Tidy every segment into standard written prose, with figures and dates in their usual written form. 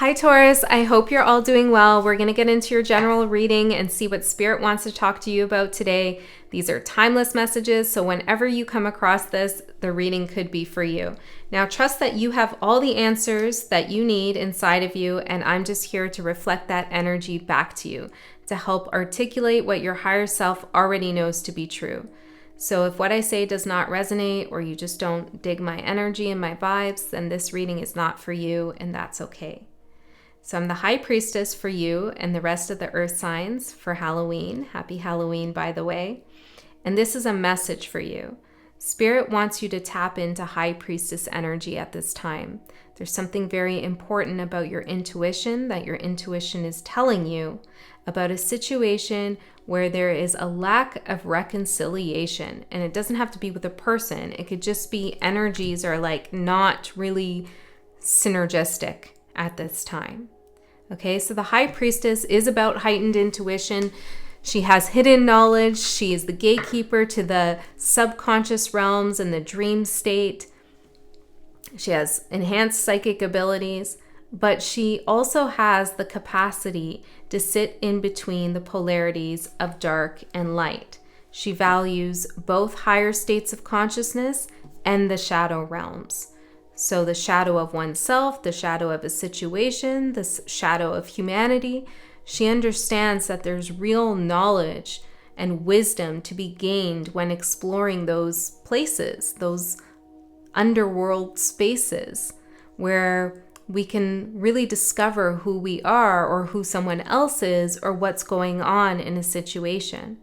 Hi Taurus, I hope you're all doing well. We're going to get into your general reading and see what Spirit wants to talk to you about today. These are timeless messages, so whenever you come across this, the reading could be for you. Now trust that you have all the answers that you need inside of you, and I'm just here to reflect that energy back to you, to help articulate what your higher self already knows to be true. So if what I say does not resonate, or you just don't dig my energy and my vibes, then this reading is not for you, and that's okay. So I'm the High Priestess for you and the rest of the Earth signs for Halloween. Happy Halloween, by the way. And this is a message for you. Spirit wants you to tap into High Priestess energy at this time. There's something very important about your intuition that your intuition is telling you about a situation where there is a lack of reconciliation. And it doesn't have to be with a person. It could just be energies are like not really synergistic at this time. Okay, so the High Priestess is about heightened intuition. She has hidden knowledge. She is the gatekeeper to the subconscious realms and the dream state. She has enhanced psychic abilities, but she also has the capacity to sit in between the polarities of dark and light. She values both higher states of consciousness and the shadow realms. So the shadow of oneself, the shadow of a situation, the shadow of humanity. She understands that there's real knowledge and wisdom to be gained when exploring those places, those underworld spaces where we can really discover who we are or who someone else is or what's going on in a situation.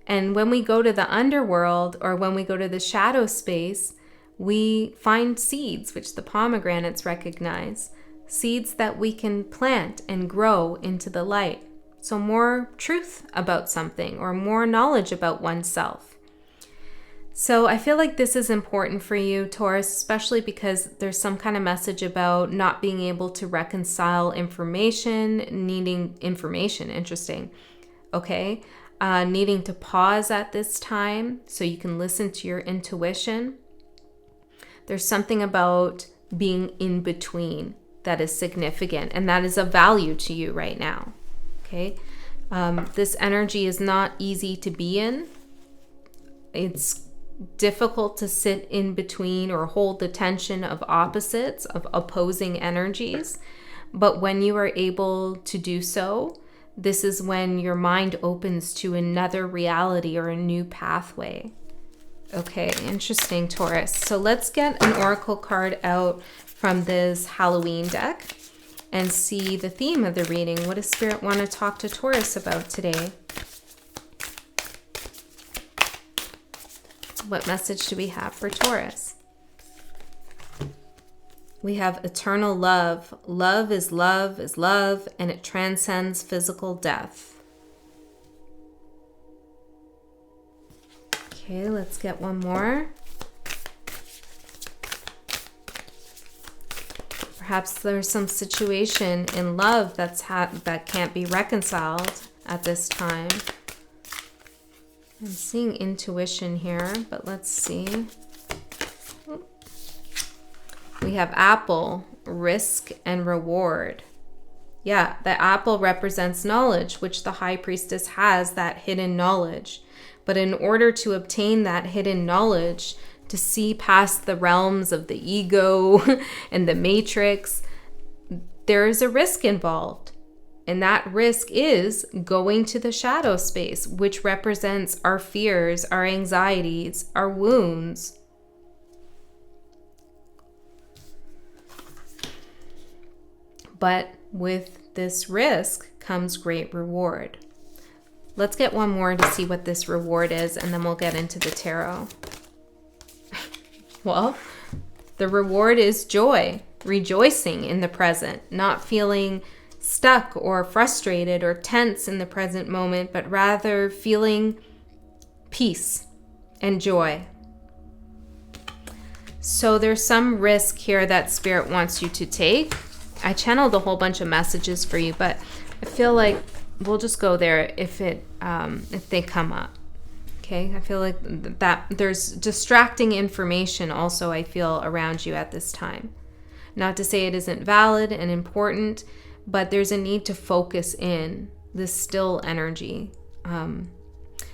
And when we go to the underworld or when we go to the shadow space, we find seeds, which the pomegranates recognize, seeds that we can plant and grow into the light. So more truth about something or more knowledge about oneself. So I feel like this is important for you, Taurus, especially because there's some kind of message about not being able to reconcile information, needing information. Interesting. Okay. Needing to pause at this time so you can listen to your intuition. There's something about being in between that is significant, and that is of value to you right now. Okay. This energy is not easy to be in. It's difficult to sit in between or hold the tension of opposites, of opposing energies. But when you are able to do so, this is when your mind opens to another reality or a new pathway. Okay, interesting, Taurus. So let's get an oracle card out from this Halloween deck and see the theme of the reading. What does Spirit want to talk to Taurus about today? What message do we have for Taurus? We have eternal love. Love is love is love, and it transcends physical death. Okay, let's get one more. Perhaps there's some situation in love that can't be reconciled at this time. I'm seeing intuition here, but let's see. We have apple, risk and reward. Yeah, the apple represents knowledge, which the High Priestess has, that hidden knowledge. But in order to obtain that hidden knowledge, to see past the realms of the ego and the matrix, there is a risk involved. And that risk is going to the shadow space, which represents our fears, our anxieties, our wounds. But with this risk comes great reward. Let's get one more to see what this reward is, and then we'll get into the tarot. Well, the reward is joy, rejoicing in the present, not feeling stuck or frustrated or tense in the present moment, but rather feeling peace and joy. So there's some risk here that Spirit wants you to take. I channeled a whole bunch of messages for you, but I feel like we'll just go there if they come up. Okay, I feel like that there's distracting information also, I feel, around you at this time. Not to say it isn't valid and important, but there's a need to focus in this still energy.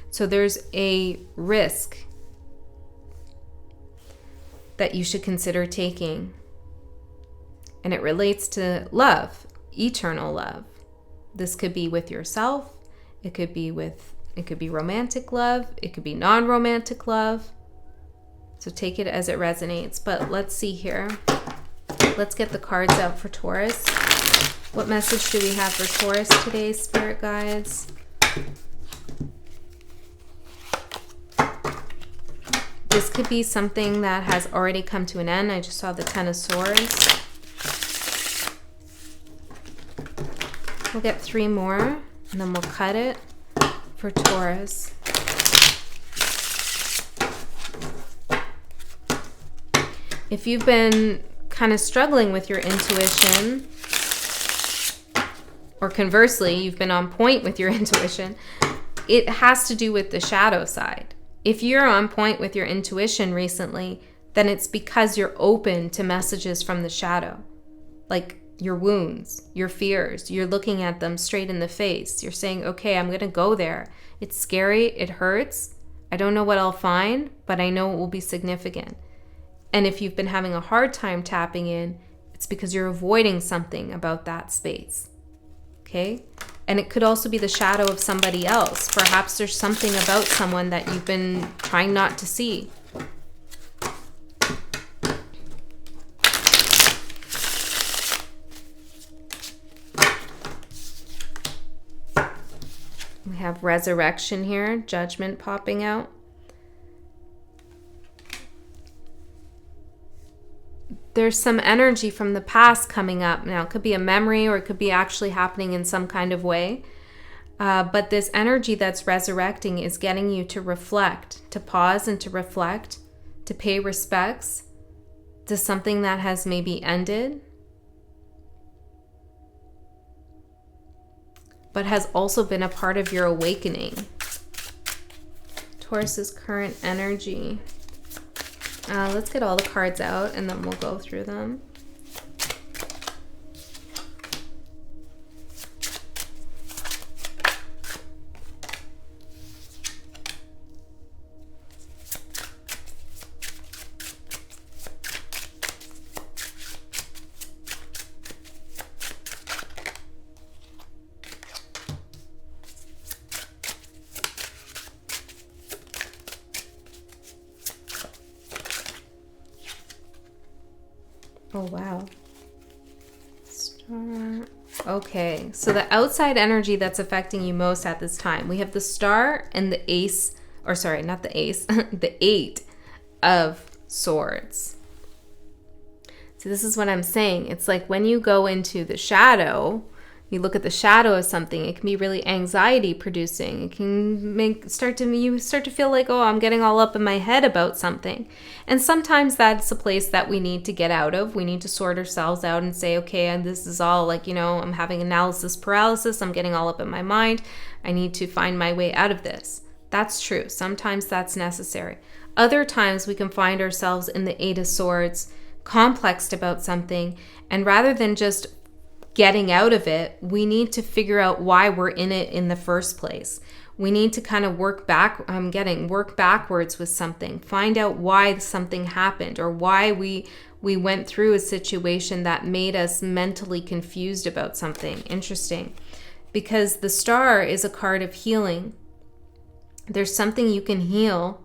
So there's a risk that you should consider taking. And it relates to love, eternal love. This could be with yourself. It could be romantic love. It could be non-romantic love. So take it as it resonates. But let's see here. Let's get the cards out for Taurus. What message do we have for Taurus today, spirit guides? This could be something that has already come to an end. I just saw the Ten of Swords. We'll get 3 more, and then we'll cut it for Taurus. If you've been kind of struggling with your intuition, or conversely, you've been on point with your intuition, it has to do with the shadow side. If you're on point with your intuition recently, then it's because you're open to messages from the shadow. Like your wounds, your fears, you're looking at them straight in the face. You're saying, okay, I'm going to go there. It's scary. It hurts. I don't know what I'll find, but I know it will be significant. And if you've been having a hard time tapping in, it's because you're avoiding something about that space. Okay? And it could also be the shadow of somebody else. Perhaps there's something about someone that you've been trying not to see. We have resurrection here, judgment popping out. There's some energy from the past coming up. Now, it could be a memory or it could be actually happening in some kind of way. But this energy that's resurrecting is getting you to reflect, to pause and to reflect, to pay respects to something that has maybe ended, but has also been a part of your awakening. Taurus's current energy. Let's get all the cards out and then we'll go through them. Oh, wow. Star. Okay, so the outside energy that's affecting you most at this time. We have the Star and the Ace, or sorry, not the Ace, the 8 of Swords. So this is what I'm saying. It's like when you go into the shadow, you look at the shadow of something, it can be really anxiety producing. It can you start to feel like, oh, I'm getting all up in my head about something. And sometimes that's a place that we need to get out of. We need to sort ourselves out and say, okay, and this is all like, I'm having analysis paralysis. I'm getting all up in my mind. I need to find my way out of this. That's true. Sometimes that's necessary. Other times we can find ourselves in the 8 of Swords, complexed about something, and rather than just getting out of it, we need to figure out why we're in it in the first place. We need to kind of work backwards with something, find out why something happened or why we went through a situation that made us mentally confused about something. Interesting. Because the Star is a card of healing. There's something you can heal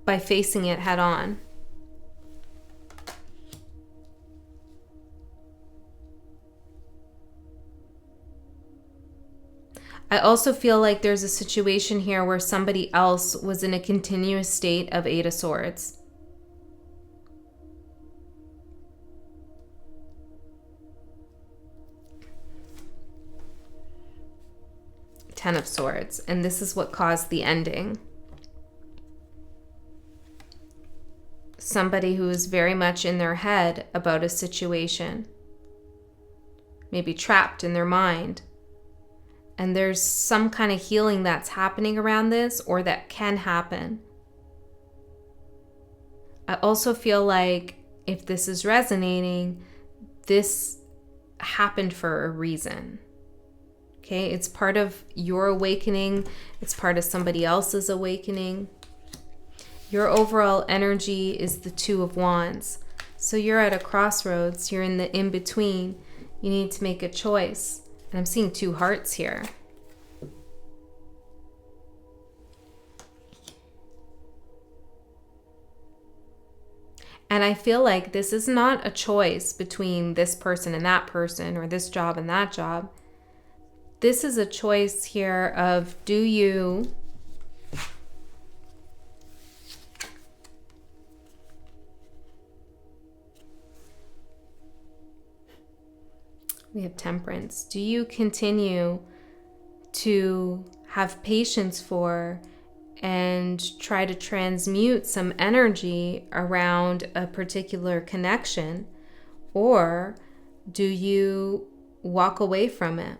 by facing it head on. I also feel like there's a situation here where somebody else was in a continuous state of 8 of Swords. Ten of Swords, and this is what caused the ending. Somebody who is very much in their head about a situation, maybe trapped in their mind. And there's some kind of healing that's happening around this or that can happen. I also feel like if this is resonating, this happened for a reason. Okay, it's part of your awakening. It's part of somebody else's awakening. Your overall energy is the Two of Wands. So you're at a crossroads. You're in the in-between. You need to make a choice. And I'm seeing two hearts here. And I feel like this is not a choice between this person and that person, or this job and that job. This is a choice here of, do you we have Temperance. Do you continue to have patience for and try to transmute some energy around a particular connection, or do you walk away from it?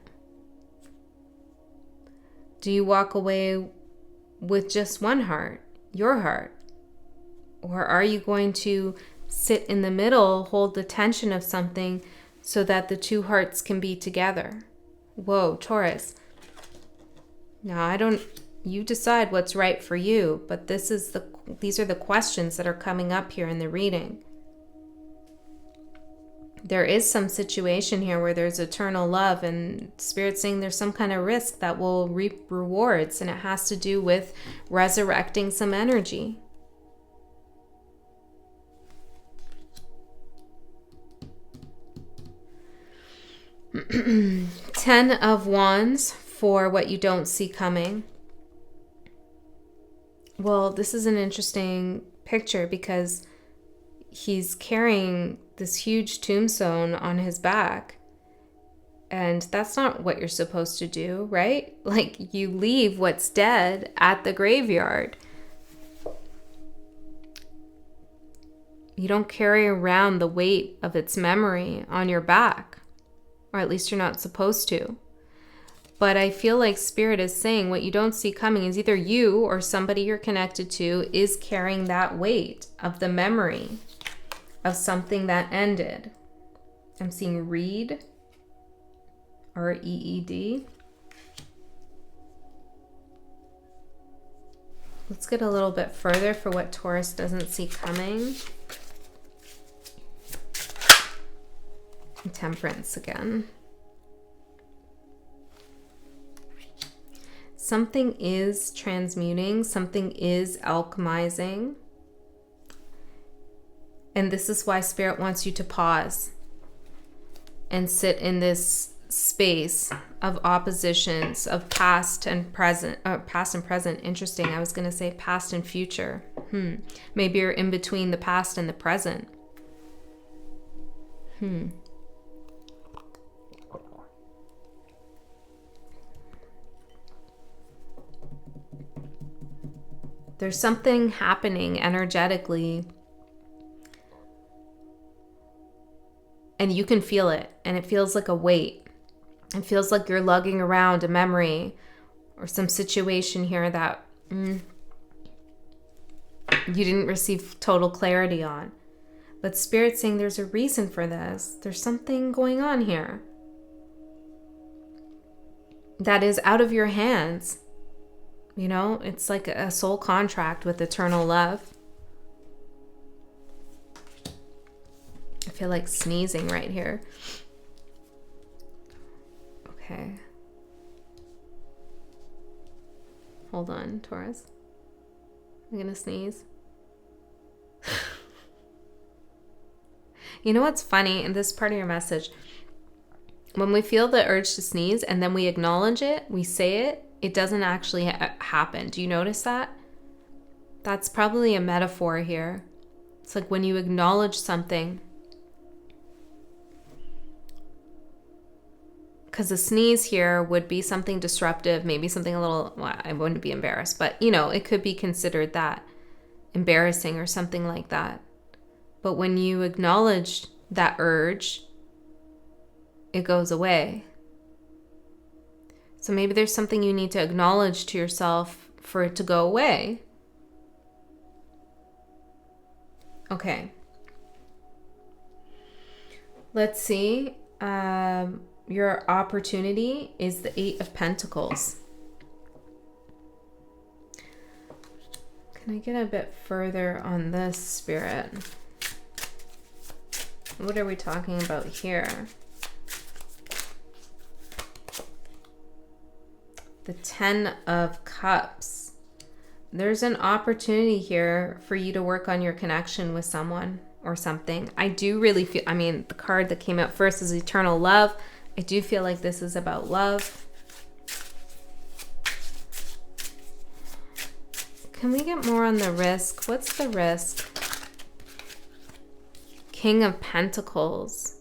Do you walk away with just one heart, your heart? Or are you going to sit in the middle, hold the tension of something so that the two hearts can be together? Whoa, Taurus. Now, you decide what's right for you, but these are the questions that are coming up here in the reading. There is some situation here where there's eternal love, and Spirit's saying there's some kind of risk that will reap rewards, and it has to do with resurrecting some energy. Ten of Wands for what you don't see coming. Well, this is an interesting picture because he's carrying this huge tombstone on his back. And that's not what you're supposed to do, right? Like, you leave what's dead at the graveyard. You don't carry around the weight of its memory on your back, or at least you're not supposed to. But I feel like Spirit is saying what you don't see coming is either you or somebody you're connected to is carrying that weight of the memory of something that ended. I'm seeing Reed, R-E-E-D. Let's get a little bit further for what Taurus doesn't see coming. Temperance again. Something is transmuting, something is alchemizing. And this is why Spirit wants you to pause and sit in this space of oppositions of past and present. Interesting. I was going to say past and future. Maybe you're in between the past and the present. There's something happening energetically, and you can feel it, and it feels like a weight. It feels like you're lugging around a memory or some situation here that you didn't receive total clarity on. But Spirit's saying there's a reason for this. There's something going on here that is out of your hands. You know, it's like a soul contract with eternal love. I feel like sneezing right here. Okay. Hold on, Taurus. I'm gonna sneeze. You know what's funny in this part of your message? When we feel the urge to sneeze and then we acknowledge it, we say it, it doesn't actually happen. Do you notice that? That's probably a metaphor here. It's like when you acknowledge something. Because a sneeze here would be something disruptive, maybe something a little, well, I wouldn't be embarrassed, but you know, it could be considered that embarrassing or something like that. But when you acknowledge that urge, it goes away. So maybe there's something you need to acknowledge to yourself for it to go away. Okay. Let's see. Your opportunity is the 8 of Pentacles. Can I get a bit further on this, Spirit? What are we talking about here? The 10 of Cups. There's an opportunity here for you to work on your connection with someone or something. I do really feel, I mean, the card that came out first is Eternal Love. I do feel like this is about love. Can we get more on the risk? What's the risk? King of Pentacles.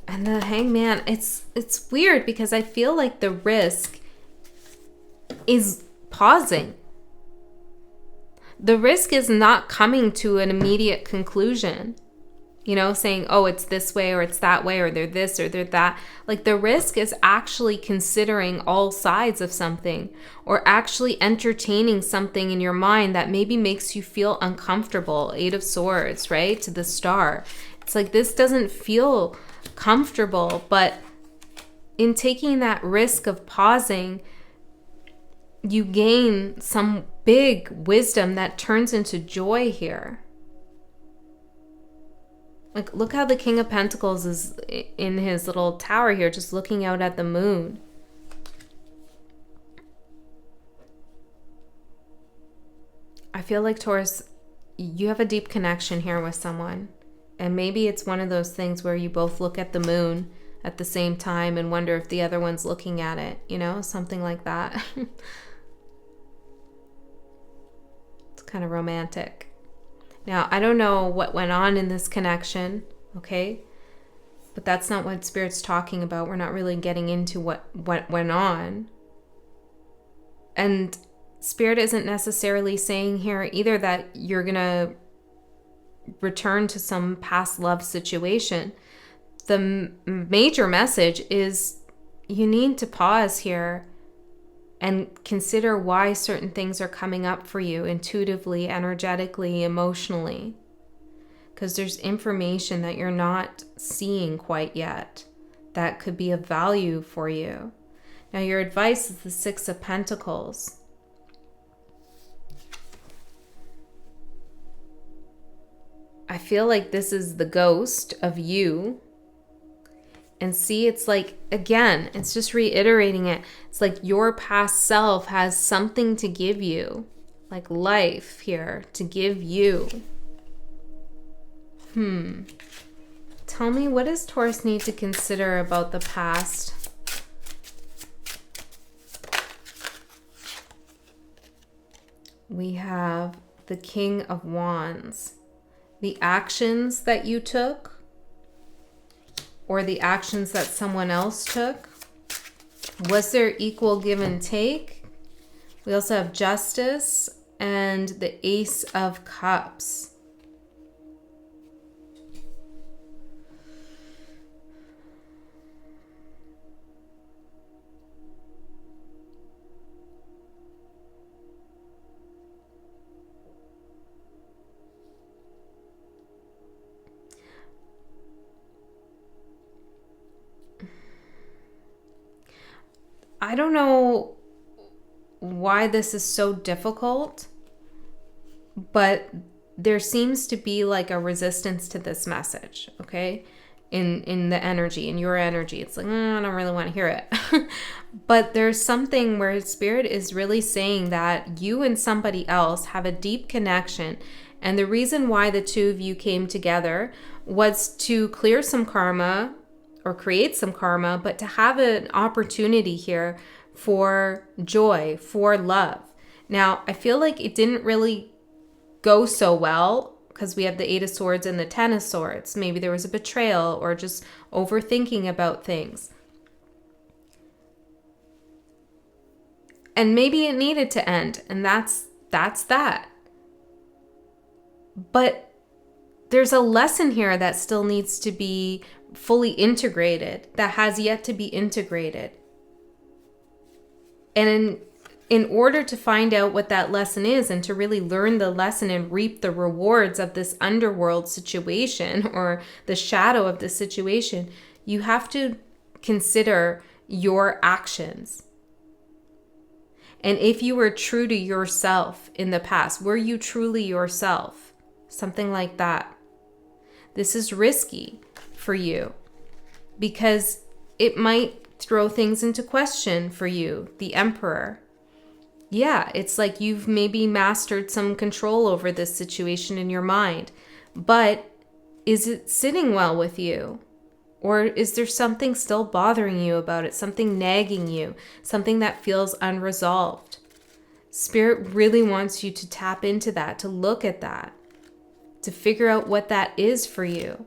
And the Hangman. It's weird because I feel like the risk is pausing. The risk is not coming to an immediate conclusion. You know, saying, oh, it's this way or it's that way or they're this or they're that. Like the risk is actually considering all sides of something or actually entertaining something in your mind that maybe makes you feel uncomfortable. 8 of Swords, right? To the Star. It's like this doesn't feel comfortable, but in taking that risk of pausing, you gain some big wisdom that turns into joy here. Like, look how the King of Pentacles is in his little tower here, just looking out at the moon. I feel like, Taurus, you have a deep connection here with someone. And maybe it's one of those things where you both look at the moon at the same time and wonder if the other one's looking at it, you know, something like that. It's kind of romantic. Now, I don't know what went on in this connection, okay? But that's not what Spirit's talking about. We're not really getting into what went on. And Spirit isn't necessarily saying here either that you're going to return to some past love situation. The major message is you need to pause here and consider why certain things are coming up for you intuitively, energetically, emotionally. Because there's information that you're not seeing quite yet that could be of value for you. Now, your advice is the 6 of Pentacles. I feel like this is the ghost of you. And see, it's like, again, it's just reiterating it. It's like your past self has something to give you, like life here to give you. Tell me, what does Taurus need to consider about the past? We have the King of Wands. The actions that you took, or the actions that someone else took. Was there equal give and take? We also have Justice and the Ace of Cups. I don't know why this is so difficult, but there seems to be like a resistance to this message, okay? In the energy, in your energy. It's like, I don't really want to hear it. But there's something where Spirit is really saying that you and somebody else have a deep connection. And the reason why the two of you came together was to clear some karma or create some karma, but to have an opportunity here for joy, for love. Now, I feel like it didn't really go so well because we have the 8 of Swords and the 10 of Swords. Maybe there was a betrayal or just overthinking about things. And maybe it needed to end, and that's that. But there's a lesson here that still needs to be fully integrated, that has yet to be integrated. And in order to find out what that lesson is and to really learn the lesson and reap the rewards of this underworld situation or the shadow of the situation, you have to consider your actions. And if you were true to yourself in the past, were you truly yourself? Something like that. This is risky for you because it might throw things into question for you, the Emperor. Yeah, it's like you've maybe mastered some control over this situation in your mind, but is it sitting well with you? Or is there something still bothering you about it, something nagging you, something that feels unresolved? Spirit really wants you to tap into that, to look at that, to figure out what that is for you.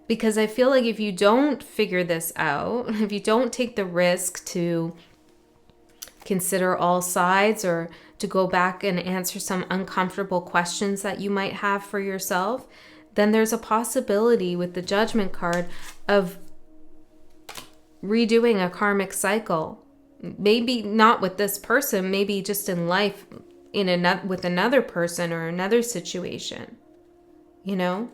Because I feel like if you don't figure this out, if you don't take the risk to consider all sides or to go back and answer some uncomfortable questions that you might have for yourself, then there's a possibility with the Judgment card of redoing a karmic cycle. Maybe not with this person, maybe just in life with another person or another situation. You know?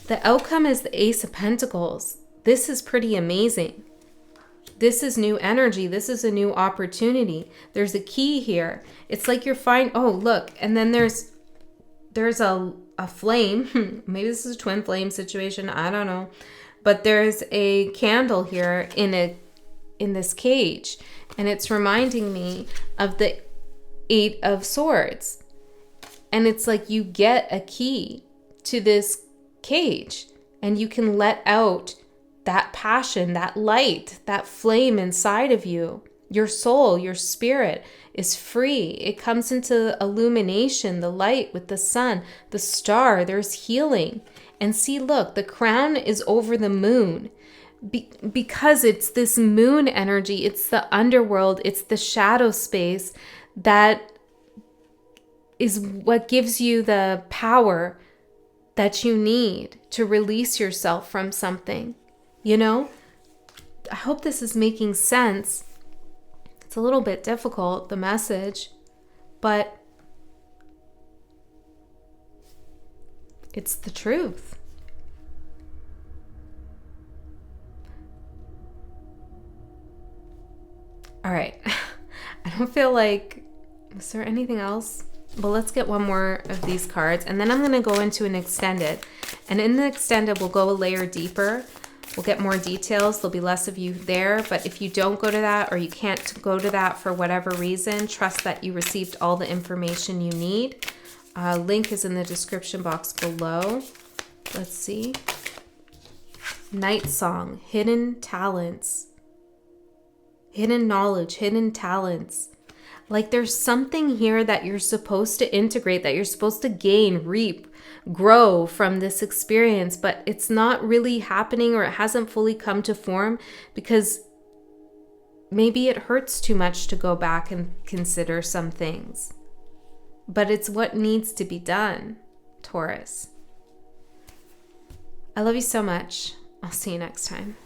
The outcome is the Ace of Pentacles. This is pretty amazing. This is new energy. This is a new opportunity. There's a key here. It's like you're fine. Oh, look. And then there's a flame. Maybe this is a twin flame situation. I don't know. But there's a candle here in this cage. And it's reminding me of the Eight of Swords. And it's like you get a key to this cage and you can let out that passion, that light, that flame inside of you. Your soul, your spirit is free. It comes into illumination, the light with the sun, the star. There's healing. And see, look, the crown is over the moon. Because it's this moon energy, it's the underworld, it's the shadow space that is what gives you the power that you need to release yourself from something. You know, I hope this is making sense. It's a little bit difficult, the message, but it's the truth. All right. I don't feel like, is there anything else? Well, let's get one more of these cards, and then I'm going to go into an extended. And in the extended, we'll go a layer deeper. We'll get more details. There'll be less of you there. But if you don't go to that or you can't go to that for whatever reason, trust that you received all the information you need. Link is in the description box below. Let's see. Night Song, hidden talents, hidden knowledge, hidden talents. Like there's something here that you're supposed to integrate, that you're supposed to gain, reap, grow from this experience, but it's not really happening or it hasn't fully come to form because maybe it hurts too much to go back and consider some things. But it's what needs to be done, Taurus. I love you so much. I'll see you next time.